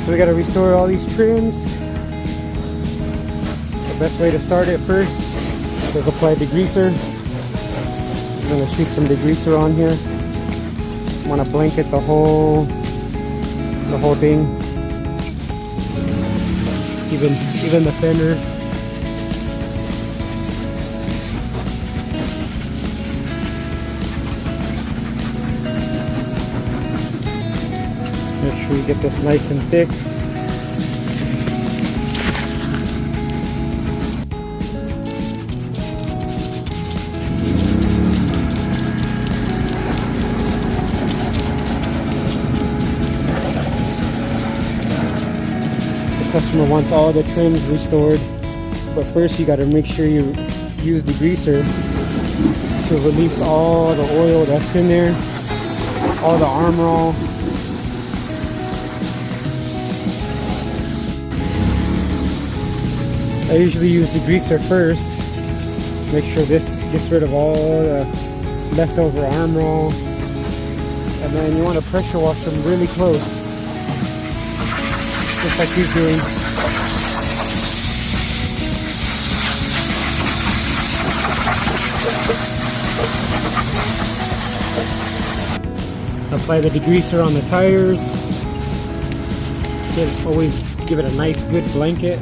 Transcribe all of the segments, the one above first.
So we got to restore all these trims. The best way to start it first is apply degreaser. I'm going to shoot some degreaser on here. I want to blanket the whole thing, even the fenders. Make sure you get this nice and thick. The customer wants all the trims restored, but first you got to make sure you use degreaser to release all the oil that's in there, all the arm roll. I usually use degreaser first. Make sure this gets rid of all the leftover arm roll. And then you want to pressure wash them really close. Just like he's doing. Apply the degreaser on the tires. Always give it a nice good blanket.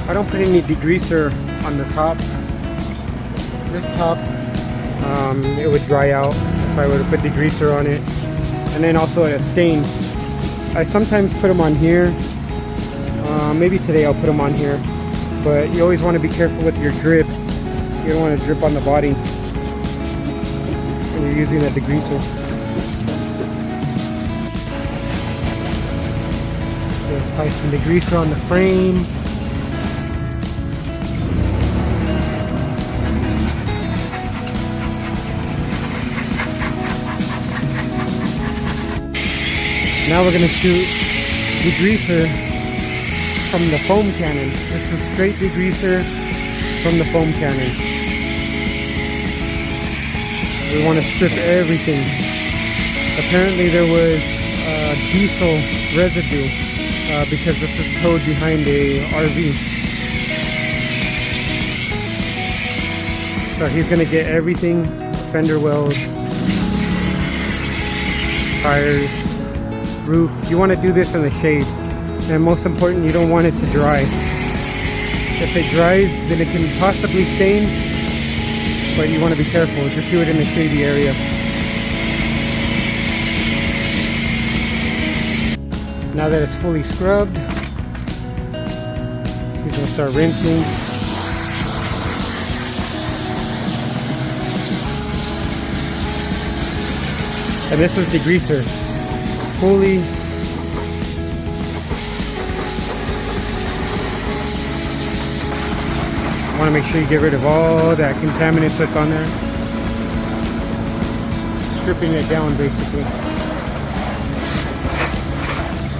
I don't put any degreaser on the top. This top, it would dry out if I were to put degreaser on it. And then also a stain. I sometimes put them on here. Maybe today I'll put them on here. But you always want to be careful with your drips. You don't want to drip on the body when you're using the degreaser. So apply some degreaser on the frame. Now we're going to shoot degreaser from the foam cannon. This is straight degreaser from the foam cannon. We want to strip everything. Apparently there was diesel residue because this is towed behind a RV. So he's going to get everything, fender wells, tires, roof. You want to do this in the shade, and most important, you don't want it to dry. If it dries, then it can possibly stain, but you want to be careful. Just do it in a shady area. Now that it's fully scrubbed, he's going to start rinsing. And this is degreaser. Fully want to make sure you get rid of all that contaminants that's on there. Stripping it down basically.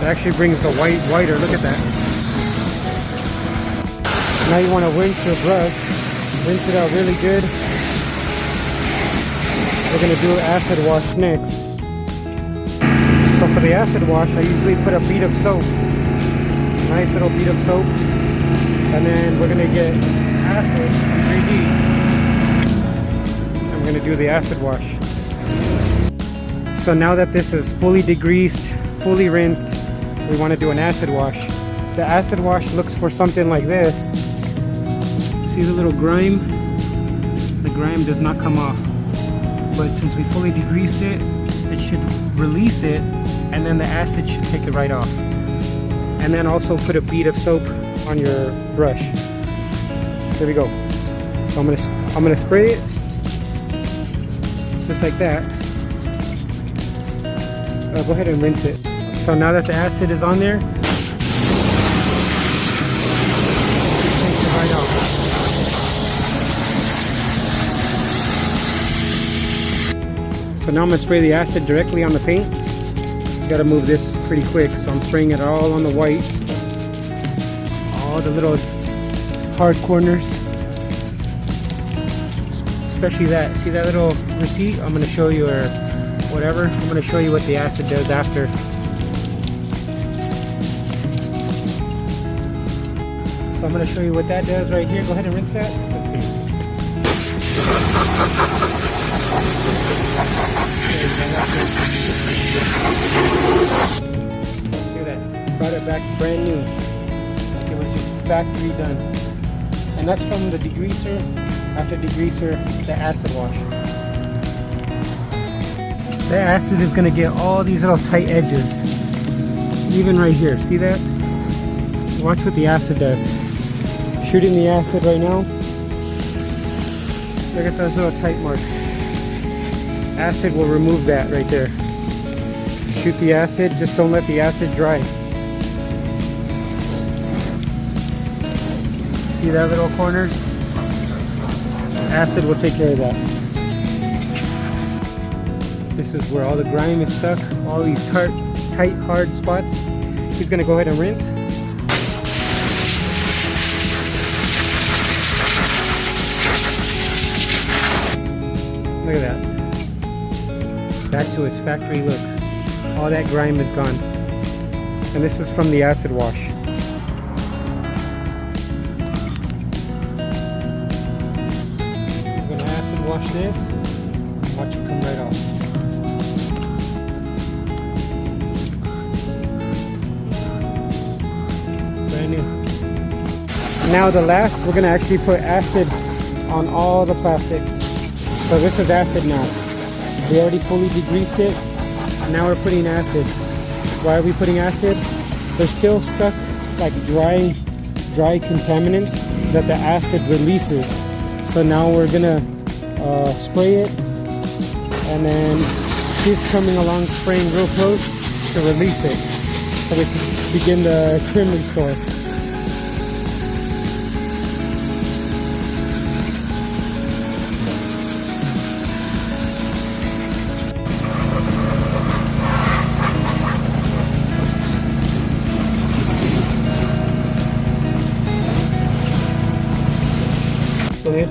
It actually brings the white whiter. Look at that. Now you want to rinse your brush. Rinse it out really good. We're going to do acid wash next. So for the acid wash, I usually put a bead of soap. Nice little bead of soap. And then we're gonna get acid, 3D. I'm gonna do the acid wash. So now that this is fully degreased, fully rinsed, we wanna do an acid wash. The acid wash looks for something like this. See the little grime? The grime does not come off. But since we fully degreased it, it should release it, and then the acid should take it right off. And then also put a bead of soap on your brush. There we go. So I'm gonna spray it just like that. Go ahead and rinse it. So now that the acid is on there, take it right off. So now I'm gonna spray the acid directly on the paint. Got to move this pretty quick, so I'm spraying it all on the white. all the little hard corners, especially that. See that little receipt? I'm gonna show you, or whatever. I'm gonna show you what the acid does after. So I'm gonna show you what that does right here. Go ahead and rinse that. Let's see. Look at that. Brought it back brand new. It was just factory done. And that's from the degreaser. After degreaser, the acid wash. The acid is gonna get all these little tight edges. Even right here, see that? Watch what the acid does. Shooting the acid right now. Look at those little tight marks. Acid will remove that right there. Shoot the acid, just don't let the acid dry. See that little corners? Acid will take care of that. This is where all the grime is stuck, all these tight, hard spots. He's gonna go ahead and rinse. Look at that. Back to its factory look. All that grime is gone. And this is from the acid wash. I'm gonna acid wash this. Watch it come right off. Brand new. Now the last, we're gonna actually put acid on all the plastics. So this is acid now. We already fully degreased it. Now we're putting acid. Why are we putting acid? They're still stuck like dry contaminants that the acid releases. So now we're gonna spray it, and then she's coming along spraying real close to release it, so we can begin the trim restore. Go ahead.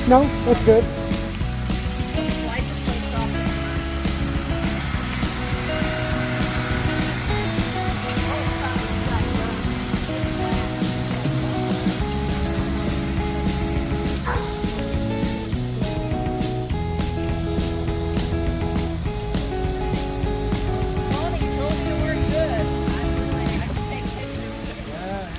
No, that's good.